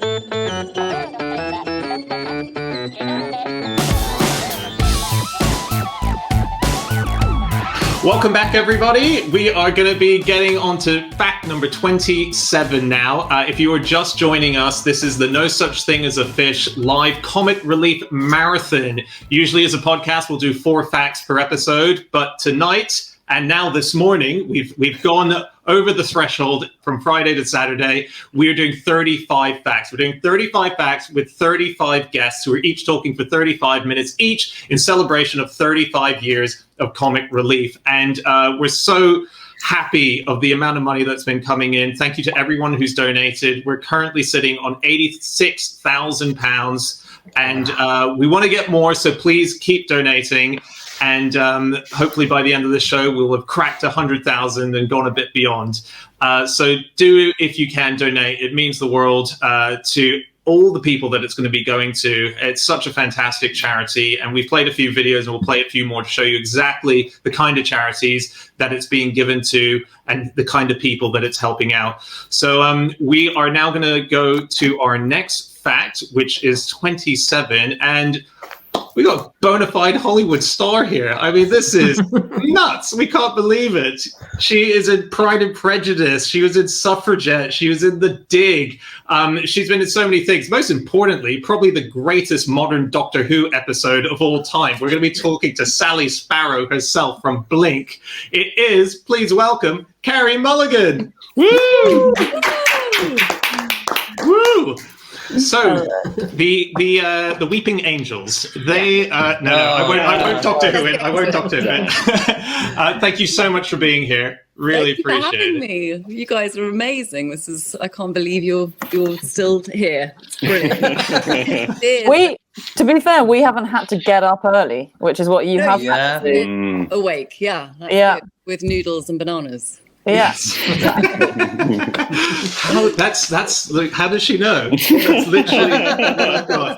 Welcome back, everybody. We are going to be getting on to fact number 27 now. If you are just joining us, this is the No Such Thing as a Fish live comic relief marathon. Usually as a podcast, we'll do 4 facts per episode, but tonight and now this morning, we've gone over the threshold from Friday to Saturday. We're doing 35 facts. We're doing 35 facts with 35 guests who are each talking for 35 minutes each in celebration of 35 years of comic relief. And we're so happy of the amount of money that's been coming in. Thank you to everyone who's donated. We're currently sitting on £86,000 and we want to get more, so please keep donating. And hopefully by the end of the show, we'll have cracked 100,000 and gone a bit beyond. So do, if you can, donate. It means the world to all the people that it's going to be going to. It's such a fantastic charity. And we've played a few videos and we'll play a few more to show you exactly the kind of charities that it's being given to and the kind of people that it's helping out. So we are now going to go to our next fact, which is 27. And we got a bona fide Hollywood star here. I mean, this is nuts. We can't believe it. She is in Pride and Prejudice. She was in Suffragette. She was in The Dig. She's been in so many things. Most importantly, probably the greatest modern Doctor Who episode of all time. We're going to be talking to Sally Sparrow herself from Blink. It is, please welcome, Carrie Mulligan. Woo! Woo! So the Weeping Angels, they I won't talk to who it. I won't talk to it. Thank you so much for being here. Really appreciate for having me. You guys are amazing. I can't believe you're still here. It's brilliant. To be fair, we haven't had to get up early, which is what you have had to do. Awake, with noodles and bananas. Yes. That's like, how does she know? That's literally what I've got.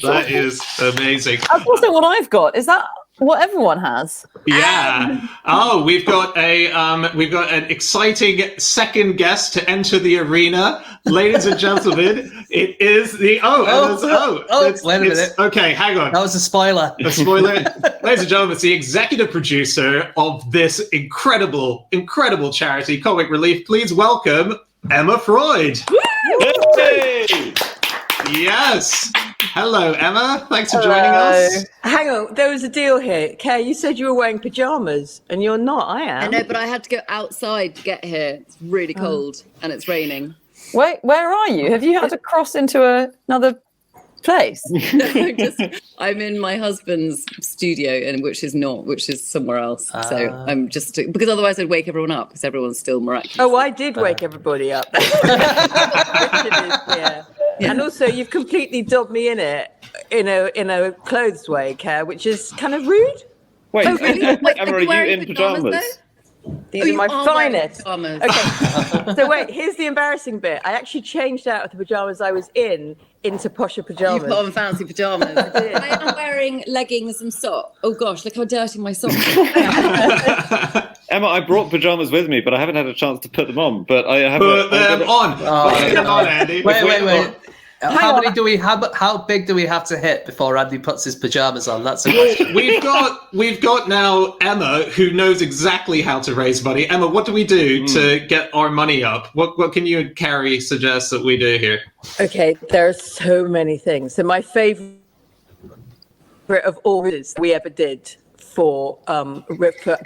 That is amazing. That's also what I've got. Is that what everyone has? Yeah. We've got an exciting second guest to enter the arena, ladies and gentlemen. It is the wait a minute. Okay, hang on. That was a spoiler. A spoiler. Ladies and gentlemen, it's the executive producer of this incredible charity, Comic Relief. Please welcome Emma Freud. Hey! Yes. Hello, Emma. Thanks for joining us. Hang on, there was a deal here. Kay, you said you were wearing pajamas, and you're not. I am. I know, but I had to go outside to get here. It's really cold, and it's raining. Wait, where are you? Have you had to cross into another place? I'm in my husband's studio, which is somewhere else. So I'm just, because otherwise I'd wake everyone up, because everyone's still miraculous. Oh, I did wake everybody up. Yeah. And also, you've completely dubbed me in a clothes way, Care, which is kind of rude. Wait, really? Emma, are you in pajamas? These are my finest. Pajamas. Okay. So wait, here's the embarrassing bit. I actually changed out of the pajamas I was into posher pajamas. You put on fancy pajamas. I am wearing leggings and socks. Oh gosh, look how dirty my socks are. Emma, I brought pajamas with me, but I haven't had a chance to put them on. But I have Put them on. Put them on, Andy. Wait. How big do we have to hit before Andy puts his pajamas on? That's a question. We've got now Emma, who knows exactly how to raise money. Emma, what do we do to get our money up? What can you and Carrie suggest that we do here? Okay, there are so many things. So my favorite of all we ever did for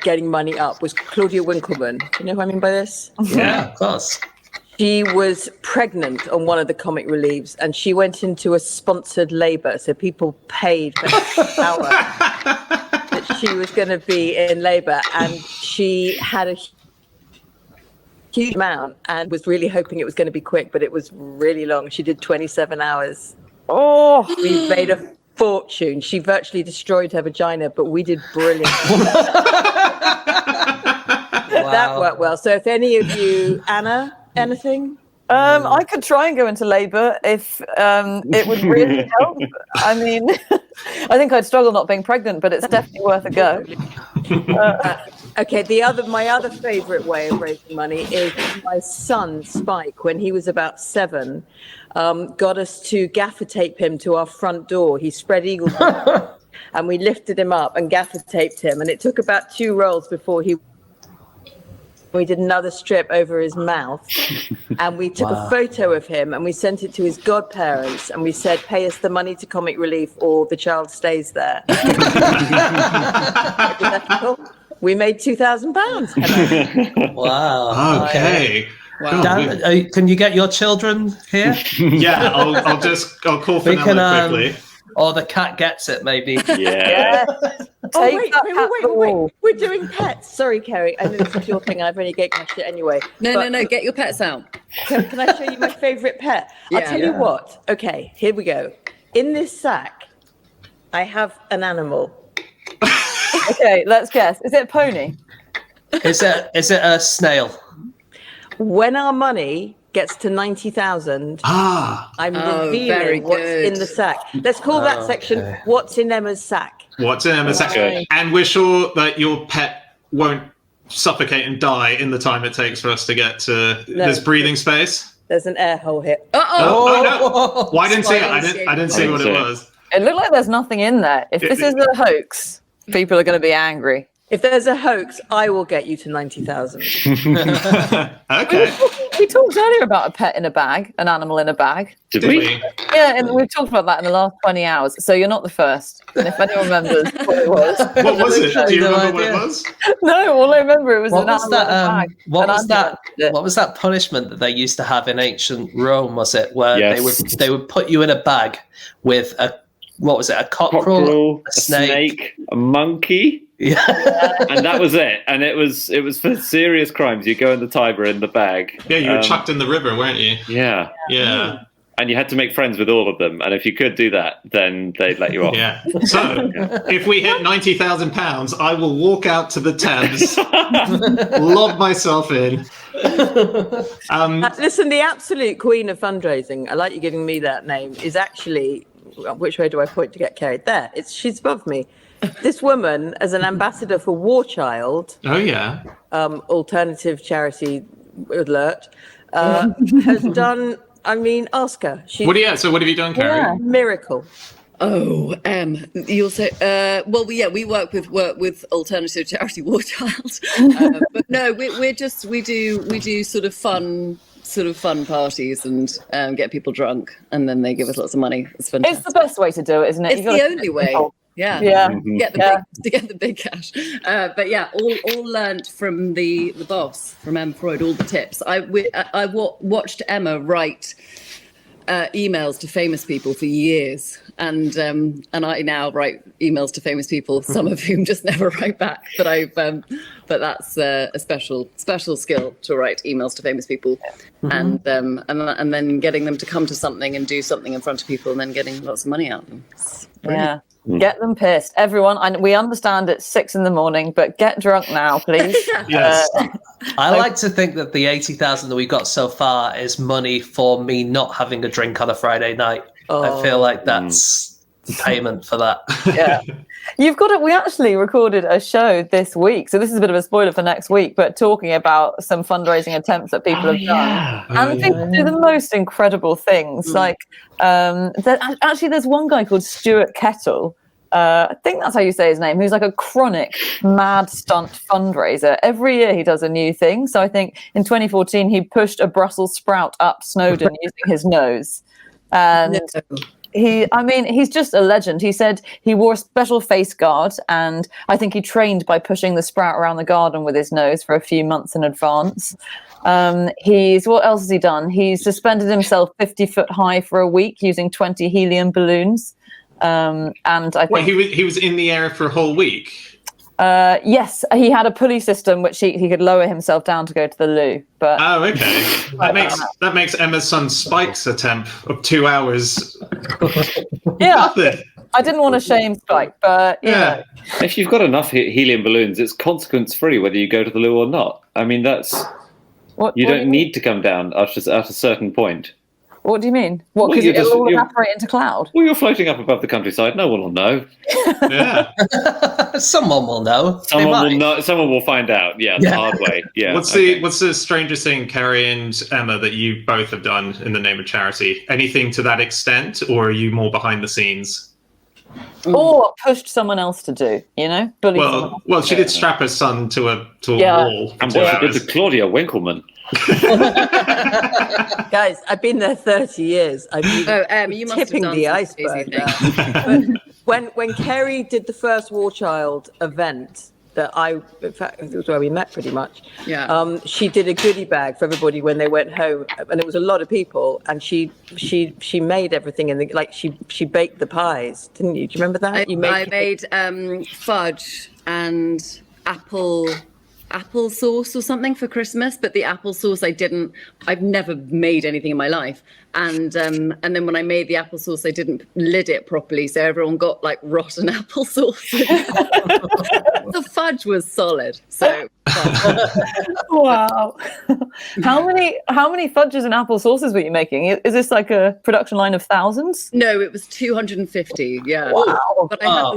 getting money up was Claudia Winkleman. You know what I mean by this? Yeah, of course. She was pregnant on one of the comic reliefs, and she went into a sponsored labour. So people paid for every hour that she was going to be in labour, and she had a huge amount and was really hoping it was going to be quick, but it was really long. She did 27 hours. Oh, We made a fortune. She virtually destroyed her vagina, but we did brilliant. That worked well. So if any of you, Anna, anything? I could try and go into labour if it would really help. I mean, I think I'd struggle not being pregnant, but it's definitely worth a go. Okay, my other favourite way of raising money is my son Spike, when he was about 7, got us to gaffer tape him to our front door. He spread eagle, and we lifted him up and gaffer taped him, and it took about 2 rolls before we did another strip over his mouth, and we took a photo of him and we sent it to his godparents, and we said, pay us the money to Comic Relief or the child stays there. We made £2,000. Wow. Okay. Wow. Dan, can you get your children here? Yeah, I'll call Fenella quickly. Or the cat gets it, maybe. Yeah. Wait. We're doing pets. Sorry, Carrie. I know this is your thing. I've only get my shit anyway. No. Get your pets out. Can I show you my favourite pet? I'll tell you what. Okay, here we go. In this sack, I have an animal. Okay, let's guess. Is it a pony? Is it a snail? When our money gets to 90,000, I'm revealing what's in the sack. Let's call that section "What's in Emma's sack." What's in Emma's sack? Okay. And we're sure that your pet won't suffocate and die in the time it takes for us to get to this breathing space. There's an air hole here. Oh no! Well, I didn't see it. I didn't see what it was. It looked like there's nothing in there. If this is a hoax, people are going to be angry. If there's a hoax, I will get you to 90,000. Okay. We talked earlier about a pet in a bag, an animal in a bag. Did we? Yeah, and we've talked about that in the last 20 hours. So you're not the first. And if anyone remembers what it was. What was it? Do you No remember what idea. it was? No, all I remember it was What an was animal in a that? bag. What And was I that? did it. What was that punishment that they used to have in ancient Rome? Was it where Yes. they would put you in a bag with a cockerel, A snake, a monkey. Yeah. And that was it. And it was for serious crimes. You go in the Tiber in the bag. Yeah, you were chucked in the river, weren't you? Yeah. Yeah. And you had to make friends with all of them. And if you could do that, then they'd let you off. Yeah. So if we hit £90,000, I will walk out to the Thames, lob myself in. Listen, the absolute queen of fundraising, I like you giving me that name, is actually, which way do I point to get carried? There, she's above me. This woman, as an ambassador for War Child, Oh yeah. alternative charity alert, has done, ask her. She's So what have you done, Carrie? Yeah. miracle. Oh, you also we work with alternative charity War Child, but no, we do sort of fun parties and get people drunk, and then they give us lots of money. It's fantastic. It's the best way to do it, isn't it? It's the only way. Yeah. Yeah. Get the big cash. But yeah, all learnt from the boss, from Emma Freud, all the tips. I watched Emma write emails to famous people for years, and I now write emails to famous people, some of whom just never write back. But that's a special skill, to write emails to famous people, and then getting them to come to something and do something in front of people, and then getting lots of money out of them. Yeah. Get them pissed. Everyone, we understand it's 6 a.m, but get drunk now, please. Yes. I like to think that the 80,000 that we got so far is money for me not having a drink on a Friday night. I feel like that's the payment for that. Yeah. You've got it. We actually recorded a show this week, so this is a bit of a spoiler for next week, but talking about some fundraising attempts that people have done. And people do the most incredible things. Like, there's one guy called Stuart Kettle. I think that's how you say his name, who's like a chronic mad stunt fundraiser. Every year he does a new thing. So I think in 2014 he pushed a Brussels sprout up Snowdon using his nose. And he's just a legend. He said he wore a special face guard, and I think he trained by pushing the sprout around the garden with his nose for a few months in advance. What else has he done? He's suspended himself 50 foot high for a week using 20 helium balloons. And I think he was in the air for a whole week. Yes, he had a pulley system which he could lower himself down to go to the loo. But Okay, that makes Emma's son Spike's attempt of 2 hours. yeah, Nothing. I didn't want to shame Spike, but Yeah. If you've got enough helium balloons, it's consequence free whether you go to the loo or not. I mean, you don't need to come down at a certain point. What do you mean? What? Well, Because you're it'll just- all you're- evaporate into cloud. Well, you're floating up above the countryside. No one will know. Yeah. Someone will know. They Someone will might. know. Someone will find out. Yeah, the hard way. Yeah. What's the strangest thing, Carrie and Emma, that you both have done in the name of charity? Anything to that extent, or are you more behind the scenes? Or pushed someone else to do, bullied someone else. Well, she did strap her son to a Yeah. wall. For And 2 what she hours. did to Claudia Winkleman. Guys, I've been there 30 years. I've been You must have tipping done the some iceberg crazy there. But when Carrie did the first War Child event that in fact, it was where we met pretty much. Yeah. She did a goodie bag for everybody when they went home, and it was a lot of people. And she made everything she baked the pies, didn't you? Do you remember that? I made fudge and apple sauce or something for Christmas, but the apple sauce I've never made anything in my life. And then when I made the apple sauce, I didn't lid it properly, so everyone got like rotten apple sauce. The fudge was solid. So Wow. How many fudges and apple sauces were you making? Is this like a production line of thousands? no, it was 250. Yeah. Wow. But I had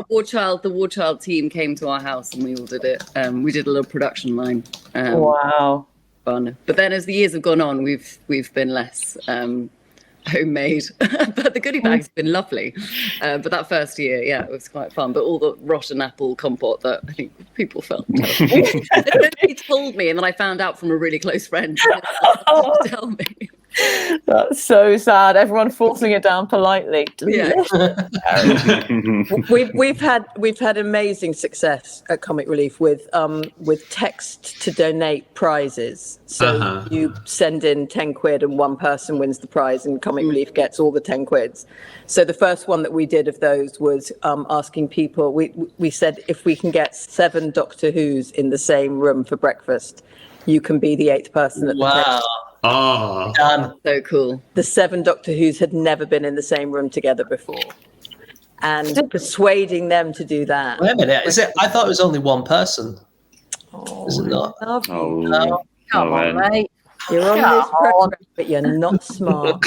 the War Child team came to our house and we all did it. We did a little production line. Wow. Fun. But then as the years have gone on, we've been less homemade. But the goodie bags have been lovely. But that first year, yeah, it was quite fun. But all the rotten apple compote that I think people felt terrible. Nobody told me, and then I found out from a really close friend. Tell me. That's so sad. Everyone forcing it down politely. Yeah. We've had amazing success at Comic Relief with text to donate prizes. So you send in 10 quid and one person wins the prize, and Comic Relief gets all the 10 quids. So the first one that we did of those was asking people. We said if we can get 7 Doctor Who's in the same room for breakfast, you can be the 8th person at the table. Oh, Done. So cool. The 7 Doctor Who's had never been in the same room together before. And persuading them to do that. Wait a minute. Is it? I thought it was only one person. Is it not? Love you. Oh, Come oh, on, man. mate. You're on Come this on. program, but you're not smart.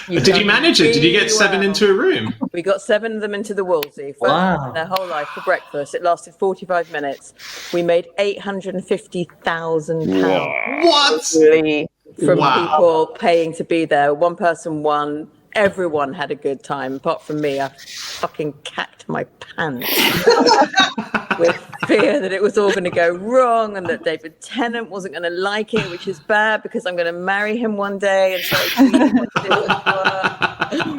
did you manage it? Did you get really 7 well. into a room? We got 7 of them into the Wolsey. First Wow. in their whole life for breakfast. It lasted 45 minutes. We made £850,000 What? Really? from Wow. people paying to be there. One person won. Everyone had a good time, apart from me. I fucking cacked my pants with fear that it was all going to go wrong and that David Tennant wasn't going to like it, which is bad because I'm going to marry him one day. And so I didn't want to do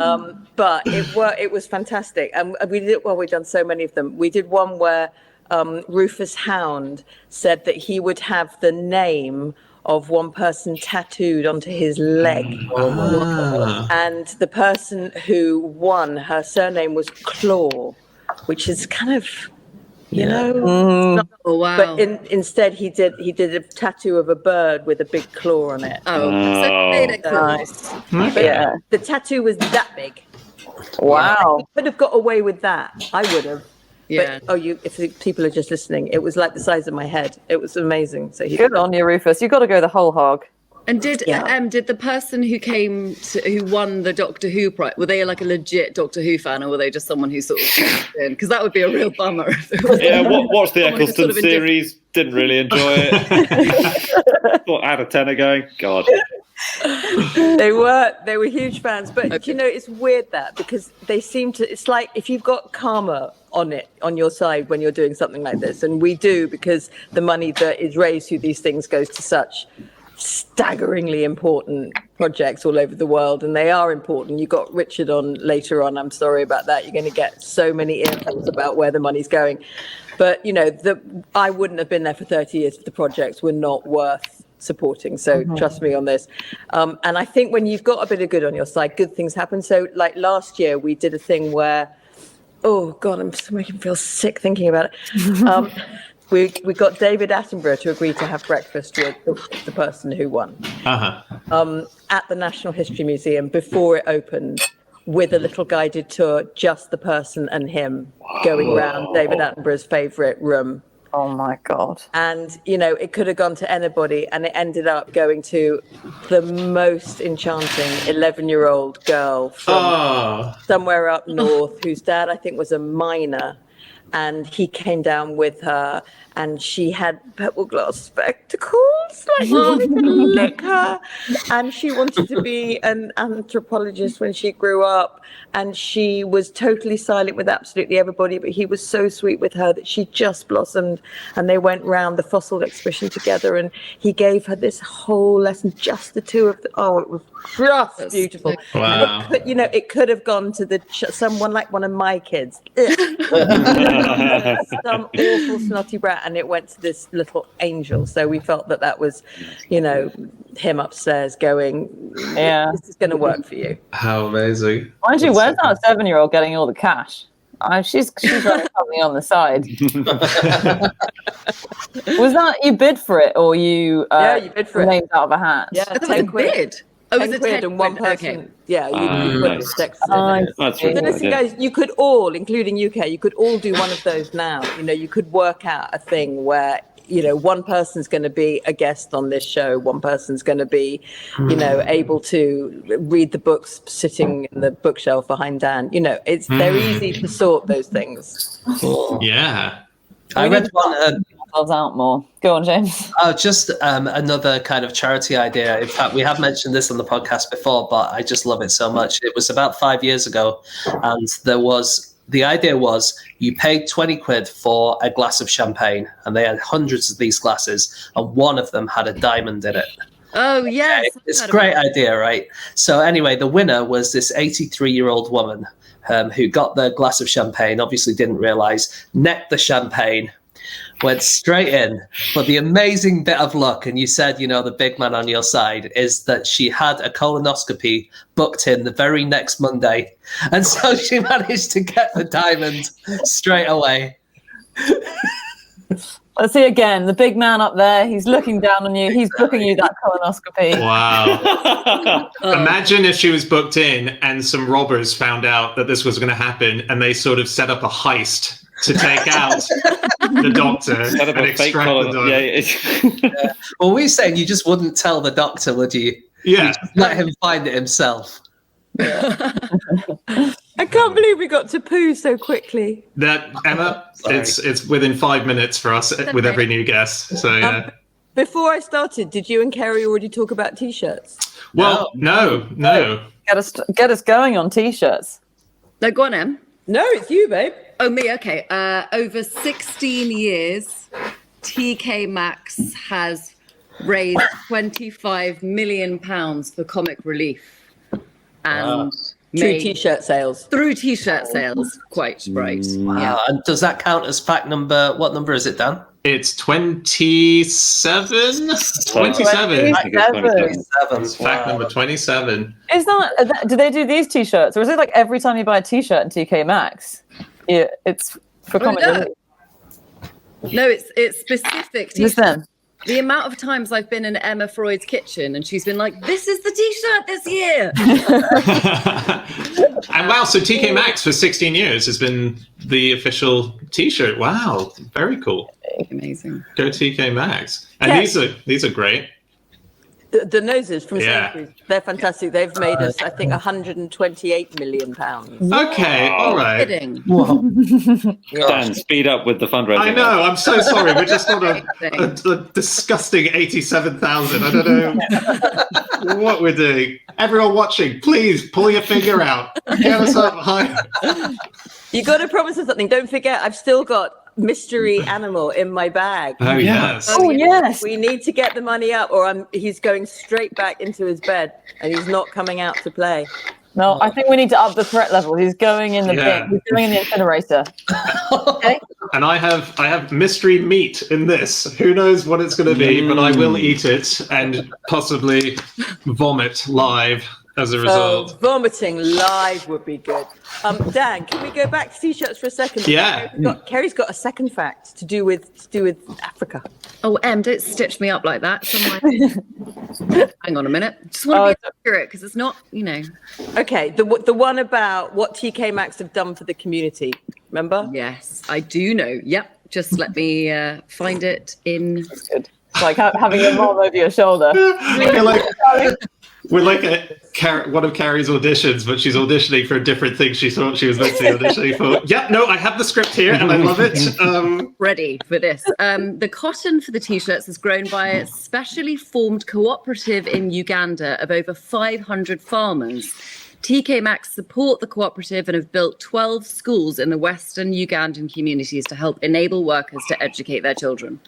it. But it worked. It was fantastic. And we did it. Well, we've done so many of them. We did one where Rufus Hound said that he would have the name of one person tattooed onto his leg. And the person who won, her surname was Claw, which is kind of, Oh wow. but instead he did a tattoo of a bird with a big claw on it. so they made it cool. Nice. But Yeah. the tattoo was that big. Wow. He could have got away with that. I would have. Yeah. But if the people are just listening, it was like the size of my head. It was amazing. So Good on you, Rufus. You've got to go the whole hog. And did Yeah. did the person who who won the Doctor Who prize, were they like a legit Doctor Who fan, or were they just someone who sort of stepped in? Because that would be a real bummer. If it was Yeah, watched the someone who's Eccleston sort of indifferent. series. Didn't really enjoy it. Thought I had a tenner going. God. They were huge fans, but it's weird that because they seem to. It's like if you've got karma on your side when you're doing something like this, and we do because the money that is raised through these things goes to such staggeringly important projects all over the world, and they are important. You got Richard on later on. I'm sorry about that. You're going to get so many earfuls about where the money's going, but I wouldn't have been there for 30 years if the projects were not worth supporting. So trust me on this. And I think when you've got a bit of good on your side, good things happen. So like last year we did a thing where, oh God, I'm just making me feel sick thinking about it. We got David Attenborough to agree to have breakfast with the person who won at the National History Museum before it opened, with a little guided tour, just the person and him going around David Attenborough's favourite room Oh my God. And, you know, it could have gone to anybody, and it ended up going to the most enchanting 11-year-old girl from somewhere up north, whose dad, I think, was a miner. And he came down with her, and she had purple glass spectacles, like he wanted to lick her. And she wanted to be an anthropologist when she grew up. And she was totally silent with absolutely everybody, but he was so sweet with her that she just blossomed. And they went round the fossil exhibition together, and he gave her this whole lesson, just the two of them. Oh, it was just beautiful. Wow. It could, you know, it could have gone to someone like one of my kids. Some awful snotty brat, and it went to this little angel. So we felt that was, you know, him upstairs going, this is going to work for you. How amazing. Mind you, where's that 7-year-old getting all the cash? She's running something on the side. Was that you bid for it, or you you bid for it, named out of a hat? Yeah, that was a bid. Oh, it was 10 and one person. Okay. Yeah, you put the text in it. That's So really listen, guys, you could all, including UK, you could all do one of those now. You know, you could work out a thing where, you know, one person's going to be a guest on this show, one person's going to be, you know, able to read the books sitting in the bookshelf behind Dan. You know, they're easy to sort those things. Yeah. I read one. Out more. Go on, James. Just another kind of charity idea. In fact, we have mentioned this on the podcast before, but I just love it so much. It was about 5 years ago, and the idea was you paid 20 quid for a glass of champagne, and they had hundreds of these glasses, and one of them had a diamond in it. Oh, yes. Okay? It's a great idea, right? So anyway, the winner was this 83-year-old woman who got the glass of champagne, obviously didn't realize, necked the champagne, went straight in. But the amazing bit of luck, and you said, you know, the big man on your side, is that she had a colonoscopy booked in the very next Monday. And so she managed to get the diamond straight away. Let's see again. The big man up there, he's looking down on you. He's booking you that colonoscopy. Wow. Imagine if she was booked in and some robbers found out that this was going to happen, and they sort of set up a heist to take out the doctor and extract the diamond. Yeah. Well, we're saying you just wouldn't tell the doctor, would you? Yeah. You'd just let him find it himself. I can't believe we got to poo so quickly. That, Emma, it's within 5 minutes for us with every new guest. So yeah. Before I started, did you and Carrie already talk about T-shirts? Well, no. Get us going on T-shirts. No, go on, Em. No, it's you, babe. Oh, me, okay. Over 16 years, TK Maxx has raised £25 million for comic relief. And through T-shirt sales. Through T-shirt sales, quite right. Wow. Yeah. And does that count as fact number? What number is it, Dan? It's 27. 27. It's fact number 27. Is that? Do they do these T-shirts, or is it like every time you buy a T-shirt in TK Maxx, it's for comic relief? No, it's specific. Just then. The amount of times I've been in Emma Freud's kitchen and she's been like, "This is the T-shirt this year." And wow, so TK Maxx for 16 years has been the official T-shirt. Wow, very cool. Amazing. Go TK Maxx. And these are great. The noses from Sainsbury's, they're fantastic. They've made us, I think, £128 million. Okay, all right. Kidding. Whoa. Dan, speed up with the fundraising. I know, I'm so sorry. We're just on a disgusting 87,000. I don't know what we're doing. Everyone watching, please pull your finger out. Get us up high. You got to promise us something. Don't forget, I've still got mystery animal in my bag. Oh, yes. Oh, yes. We need to get the money up, or he's going straight back into his bed and he's not coming out to play. No, I think we need to up the threat level. He's going in the bin. He's going in the incinerator. Okay. And I have mystery meat in this. Who knows what it's going to be, but I will eat it and possibly vomit live as a result. Vomiting live would be good. Dan, can we go back to T-shirts for a second? Yeah. Carrie's got a second fact to do with Africa. Oh, Em, don't stitch me up like that. Hang on a minute. Just want to be accurate because it's not, you know. Okay, the one about what TK Maxx have done for the community. Remember? Yes, I do know. Yep. Just let me find it in. That's good. It's like having your mom over your shoulder. We're like one of Carrie's auditions, but she's auditioning for a different thing she thought she was meant to be auditioning for. Yep, no, I have the script here and I love it. Ready for this. The cotton for the T-shirts is grown by a specially formed cooperative in Uganda of over 500 farmers. TK Maxx support the cooperative and have built 12 schools in the Western Ugandan communities to help enable workers to educate their children.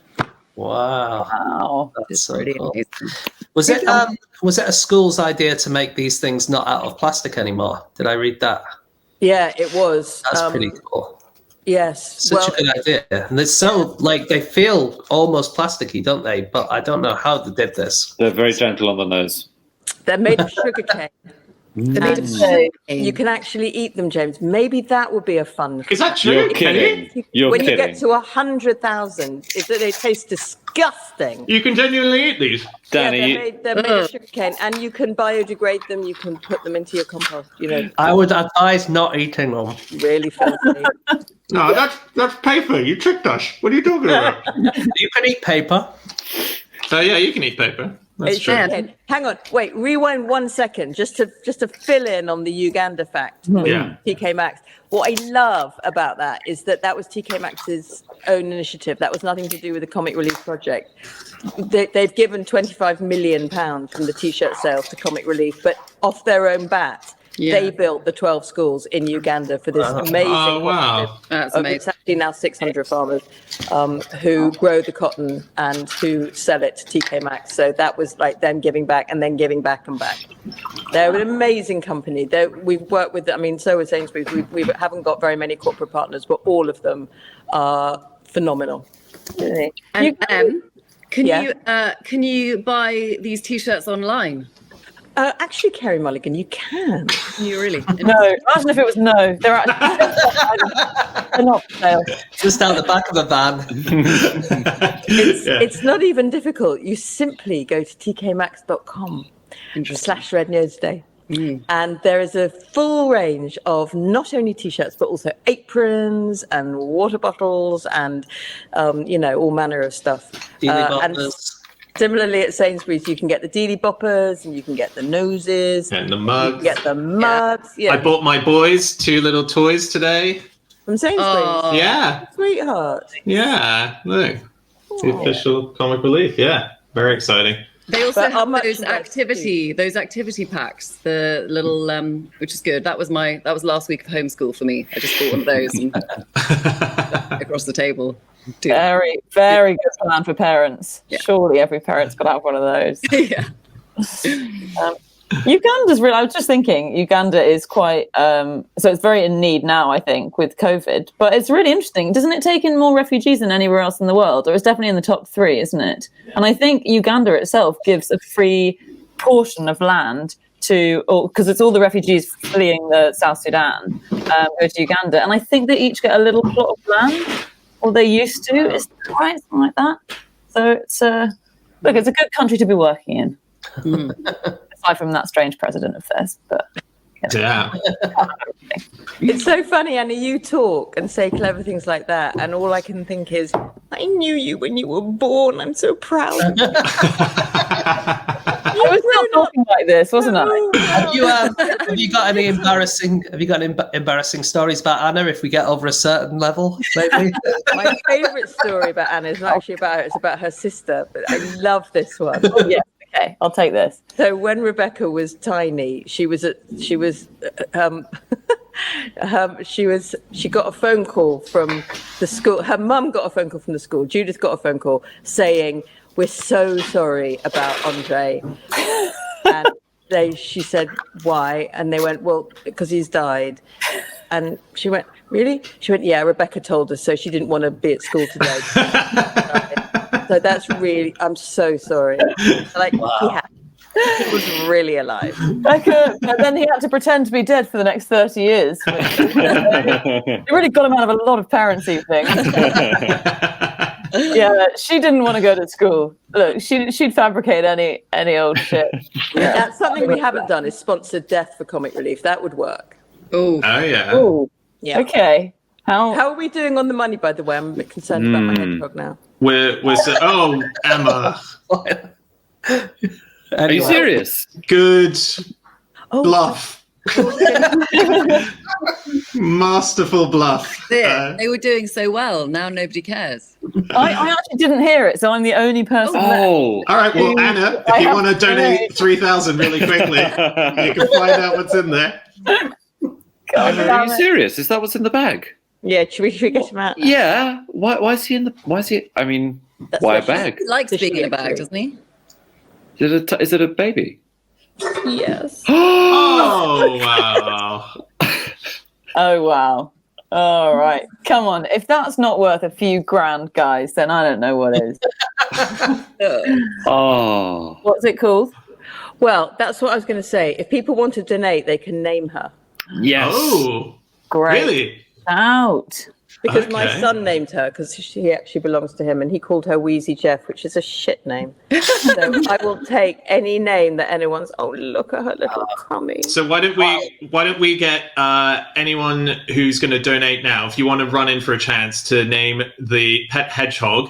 Wow. That's so cool. Amazing. Was it a school's idea to make these things not out of plastic anymore? Did I read that? Yeah, it was. That's pretty cool. Yes. Such a good idea. And it's so, like, they feel almost plasticky, don't they? But I don't know how they did this. They're very gentle on the nose. They're made of sugarcane. They're made of sugarcane. You can actually eat them, James. Maybe that would be a fun. Is that true? You're kidding. You're when kidding. you get to 100,000, they taste disgusting. You can genuinely eat these. Danny, Yeah, they're made of sugarcane, and you can biodegrade them. You can put them into your compost. I would advise not eating them. Really fancy. No, that's paper. You tricked us. What are you talking about? You can eat paper. So yeah, you can eat paper. That's It's true. sugarcane. Hang on, wait, rewind 1 second, just to fill in on the Uganda fact with Yeah. TK Maxx. What I love about that is that was TK Maxx's own initiative. That was nothing to do with the Comic Relief Project. They've given £25 million from the T-shirt sales to Comic Relief, but off their own bat, they built the 12 schools in Uganda for this amazing. Oh, wow. cooperative. That's amazing. It's actually now 600 farmers who grow the cotton and who sell it to TK Maxx. So that was like them giving back and then giving back and back. They're an amazing company. We've worked with, so is Sainsbury's. We haven't got very many corporate partners, but all of them are phenomenal. And can you buy these T-shirts online? Actually, Carrie Mulligan, you can. You really? No, imagine if it was no. They're not for sale. Just out the back of a van. It's not even difficult. You simply go to tkmaxx.com/Red Nose Day. And there is a full range of not only T-shirts, but also aprons and water bottles and, all manner of stuff. And similarly at Sainsbury's, you can get the Dealey Boppers and you can get the noses. And the mugs. You can get the mugs. Yeah. I bought my boys 2 little toys today. From Sainsbury's. Yeah. Sweetheart. Yeah. Look. The official Comic Relief. Yeah. Very exciting. They also But how have much those is that activity packs, the little which is good. That was last week of homeschool for me. I just bought one of those and across the table. Very, very good plan for parents. Yeah. Surely every parent's got to have one of those. Yeah. Uganda's real. I was just thinking, Uganda is quite so it's very in need now, I think, with COVID. But it's really interesting. Doesn't it take in more refugees than anywhere else in the world? Or it's definitely in the top 3, isn't it? And I think Uganda itself gives a free portion of land because it's all the refugees fleeing the South Sudan go to Uganda, and I think they each get a little plot of land, or they used to. Is that right? Something like that. So it's it's a good country to be working in. Aside from that strange president of theirs, but Yeah. It's so funny, Anna, you talk and say clever things like that, and all I can think is, I knew you when you were born. I'm so proud. I was not talking like this, wasn't I? Have you got any embarrassing stories about Anna if we get over a certain level, maybe? My favourite story about Anna is not actually about her, it's about her sister, but I love this one. Oh, yeah. Okay, I'll take this. So when Rebecca was tiny, she got a phone call from the school. Her mum got a phone call from the school. Judith got a phone call saying, "We're so sorry about Andre." And she said, "Why?" And they went, "Well, because he's died." And she went, "Really?" She went, "Yeah, Rebecca told us, so she didn't want to be at school today." So that's really, I'm so sorry. Like, wow. he was really alive. But then he had to pretend to be dead for the next 30 years. It really got him out of a lot of parents' evenings. Yeah, she didn't want to go to school. Look, she'd fabricate any old shit. Yeah. That's something we haven't done, is sponsored death for Comic Relief. That would work. Oh yeah. Oh, yeah. Okay. How are we doing on the money, by the way? I'm a bit concerned about my hedgehog now. Emma. Are you serious? Good Oh, bluff. Masterful bluff. They were doing so well. Now nobody cares. I actually didn't hear it, so I'm the only person. Oh, all right. Well, Anna, if you want to donate 3,000 really quickly, you can find out what's in there. Are you serious? Is that what's in the bag? yeah. Should we get him out? Yeah. Why is he in the? Why is he? I mean, why a bag? He likes being in a bag, agree. doesn't he? Is it a baby? Yes. Oh, wow. Oh wow! All right, come on. If that's not worth a few grand, guys, then I don't know what is. Oh. What's it called? Well, that's what I was going to say. If people want to donate, they can name her. Yes. Oh, Great. really? Out. Because my Okay. son named her, because she actually belongs to him, and he called her Wheezy Jeff, which is a shit name. So I will take any name that anyone's. Oh, look at her little tummy. So why don't we get anyone who's going to donate now? If you want to run in for a chance to name the pet hedgehog,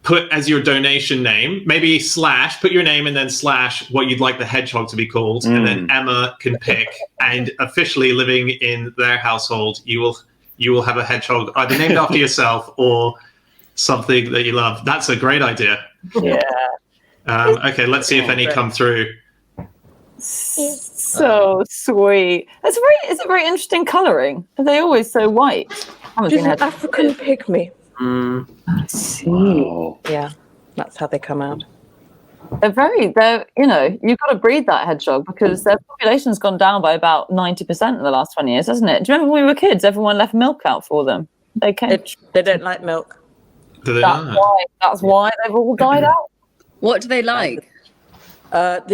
put as your donation name, maybe / put your name and then / what you'd like the hedgehog to be called, and then Emma can pick. And officially living in their household, you will have a hedgehog either named after yourself or something that you love. That's a great idea. Yeah. Okay, let's see if any come through. So sweet. It's a very interesting colouring. Are they always so white? She's an African pygmy. Wow. Yeah, that's how they come out. They're you've got to breed that hedgehog because their population's gone down by about 90% in the last 20 years, hasn't it? Do you remember when we were kids, everyone left milk out for them? They came. They don't like milk. Do they That's not? that's why they've all died out. What do they like?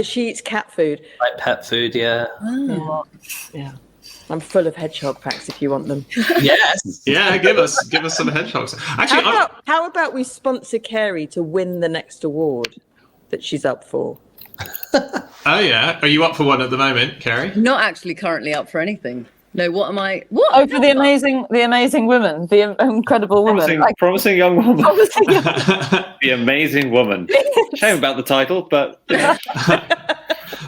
She eats cat food. Like pet food, yeah. Yeah. I'm full of hedgehog facts if you want them. Yes. Yeah, give us some hedgehogs. Actually, How about we sponsor Carey to win the next award that she's up for? oh yeah, are you up for one at the moment, Carrie? Not actually currently up for anything. No, what am I? What? Oh, for the amazing women, the incredible woman. Promising young woman. Promising young- The amazing woman. Shame about the title, but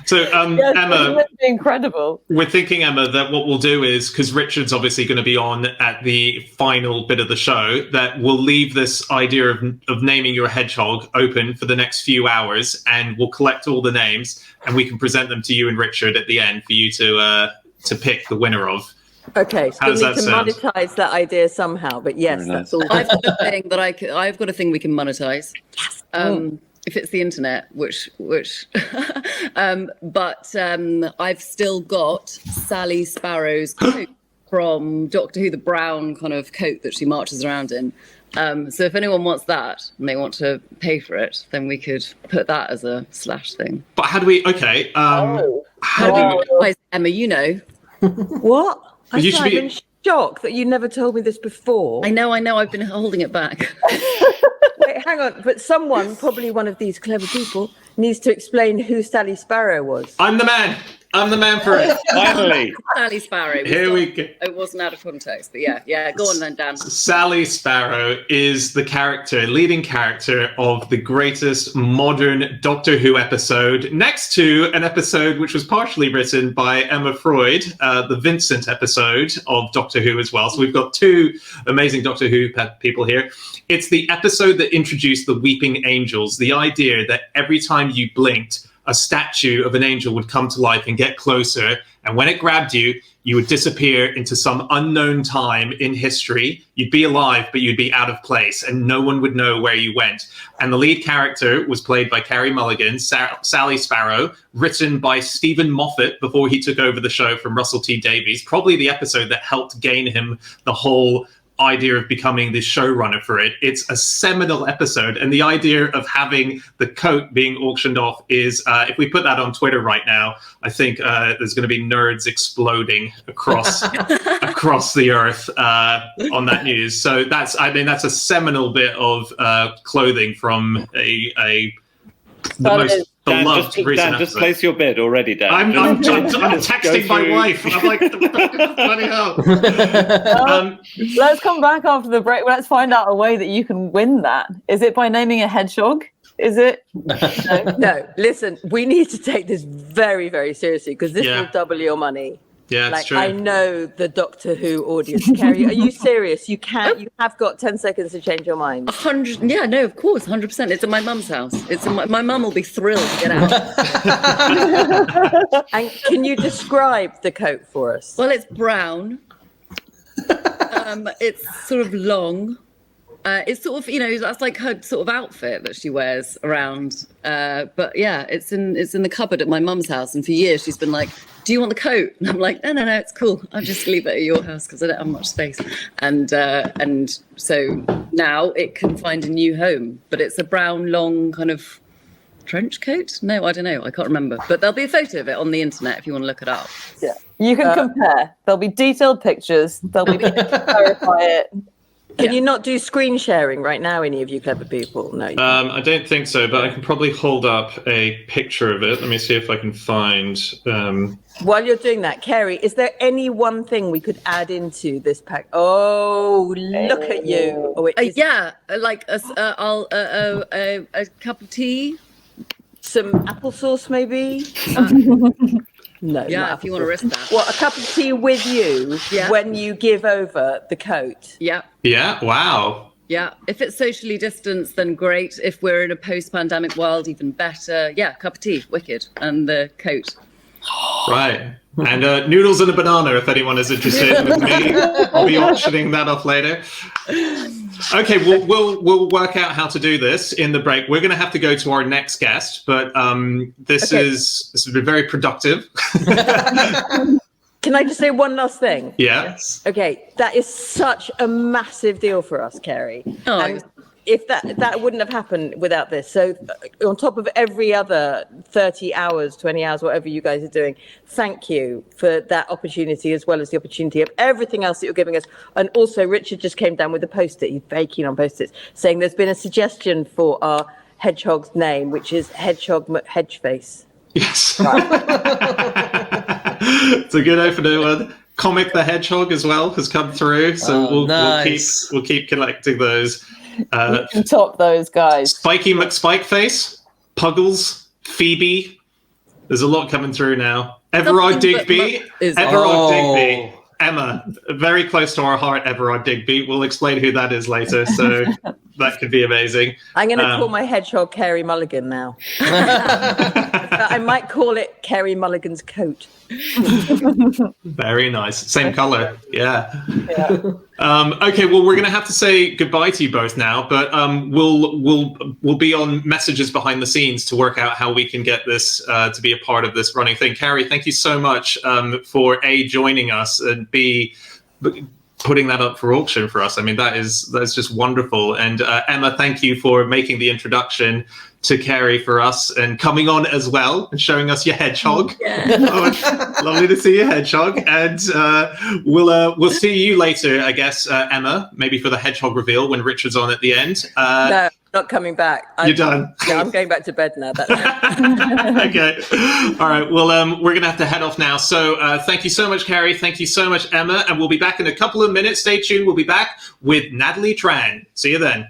So, Yes, Emma, isn't it incredible. we're thinking, Emma, that what we'll do is, because Richard's obviously going to be on at the final bit of the show, that we'll leave this idea of naming your hedgehog open for the next few hours, and we'll collect all the names, and we can present them to you and Richard at the end for you to pick the winner of. Okay, How still does need to that sound? monetize that idea somehow, but yes, Very that's all. I've got a thing that I've got a thing we can monetize. Yes. If it's the internet, which but I've still got Sally Sparrow's coat from Doctor Who, the brown kind of coat that she marches around in. So if anyone wants that and they want to pay for it, then we could put that as a / thing. But how do we? Okay, how do we? Otherwise, Emma, you know. What? I'm You should sorry, be- I'm in shock that you never told me this before. I know. I've been holding it back. Wait, hang on. But someone, probably one of these clever people, needs to explain who Sally Sparrow was. I'm the man. I'm the man for it. finally. Sally Sparrow. Here we go. It wasn't out of context, but yeah. Go on then, Dan. Sally Sparrow is the leading character of the greatest modern Doctor Who episode, next to an episode which was partially written by Emma Freud, the Vincent episode of Doctor Who as well. So we've got two amazing Doctor Who people here. It's the episode that introduced the Weeping Angels, the idea that every time you blinked, a statue of an angel would come to life and get closer. And when it grabbed you, you would disappear into some unknown time in history. You'd be alive, but you'd be out of place and no one would know where you went. And the lead character was played by Carey Mulligan, Sally Sparrow, written by Stephen Moffat before he took over the show from Russell T Davies, probably the episode that helped gain him the whole idea of becoming the showrunner for it. It's a seminal episode, and the idea of having the coat being auctioned off is, if we put that on Twitter right now, I think there's going to be nerds exploding across the earth on that news. So that's a seminal bit of clothing from the most beloved recent Dan, just episode. place your bid already, Dan. I'm texting my wife. I'm like, bloody hell. Let's come back after the break. Let's find out a way that you can win that. Is it by naming a hedgehog? Is it? No, listen, we need to take this very, very seriously because this will double your money. Yeah, it's true. I know the Doctor Who audience. Carrie, are you serious? You have got 10 seconds to change your mind. 100. Yeah, no, of course, 100%. It's at my mum's house. It's my mum will be thrilled to get out. And can you describe the coat for us? Well, it's brown. It's sort of long. It's sort of, that's like her sort of outfit that she wears around. But yeah, it's in the cupboard at my mum's house. And for years she's been like, do you want the coat? And I'm like, no, it's cool. I'll just leave it at your house because I don't have much space. And so now it can find a new home. But it's a brown, long kind of trench coat. No, I don't know. I can't remember. But there'll be a photo of it on the internet if you want to look it up. Yeah, you can compare. There'll be detailed pictures. There'll be clarify it. Can you not do screen sharing right now, any of you clever people? No. I don't think so, but I can probably hold up a picture of it. Let me see if I can find... While you're doing that, Carrie, is there any one thing we could add into this pack? Oh, look at you. Oh, like a cup of tea. Some applesauce, maybe? No. Yeah, if you want to risk that. What, a cup of tea with you when you give over the coat? Yeah. Yeah, wow. Yeah, if it's socially distanced, then great. If we're in a post-pandemic world, even better. Yeah, cup of tea, wicked, and the coat. Right. And noodles and a banana, if anyone is interested with me. I'll be auctioning that off later. Okay, we'll work out how to do this in the break. We're going to have to go to our next guest, but this has been very productive. Can I just say one last thing? Yes. Okay, that is such a massive deal for us, Carrie. Oh, and if that wouldn't have happened without this. So on top of every other 30 hours, 20 hours, whatever you guys are doing, thank you for that opportunity, as well as the opportunity of everything else that you're giving us. And also, Richard just came down with a Post-it. He's very keen on Post-its, saying there's been a suggestion for our hedgehog's name, which is Hedgehog Hedgeface. Yes. It's a good opening one. Comic the Hedgehog as well has come through. So we'll keep collecting those. You can top those guys. Spiky McSpikeface, Puggles, Phoebe. There's a lot coming through now. Everard Digby. Digby. Emma, very close to our heart, Everard Digby. We'll explain who that is later, so that could be amazing. I'm going to call my hedgehog Carey Mulligan now. I might call it Carey Mulligan's coat. Very nice. Same color. Yeah. Okay, well, we're going to have to say goodbye to you both now, but we'll be on messages behind the scenes to work out how we can get this to be a part of this running thing. Carrie, thank you so much for joining us, and B, putting that up for auction for us. I mean, that's just wonderful. And Emma, thank you for making the introduction to Carrie for us and coming on as well and showing us your hedgehog. Lovely to see your hedgehog. And we'll see you later, I guess, Emma, maybe for the hedgehog reveal when Richard's on at the end. No, not coming back. You're done. Yeah, I'm going back to bed now. That's Okay. All right. Well, we're going to have to head off now. So thank you so much, Carrie. Thank you so much, Emma. And we'll be back in a couple of minutes. Stay tuned. We'll be back with Natalie Tran. See you then.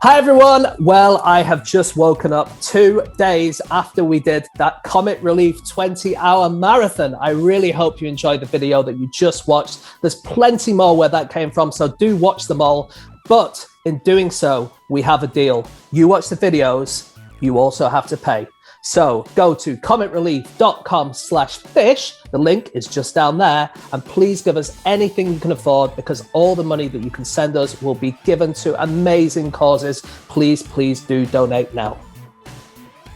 Hi everyone, well I have just woken up 2 days after we did that Comic Relief 20-hour marathon. I really hope you enjoyed the video that you just watched. There's plenty more where that came from, so do watch them all. But in doing so, we have a deal. You watch the videos, you also have to pay. So go to comicrelief.com/fish. The link is just down there. And please give us anything you can afford, because all the money that you can send us will be given to amazing causes. Please do donate now.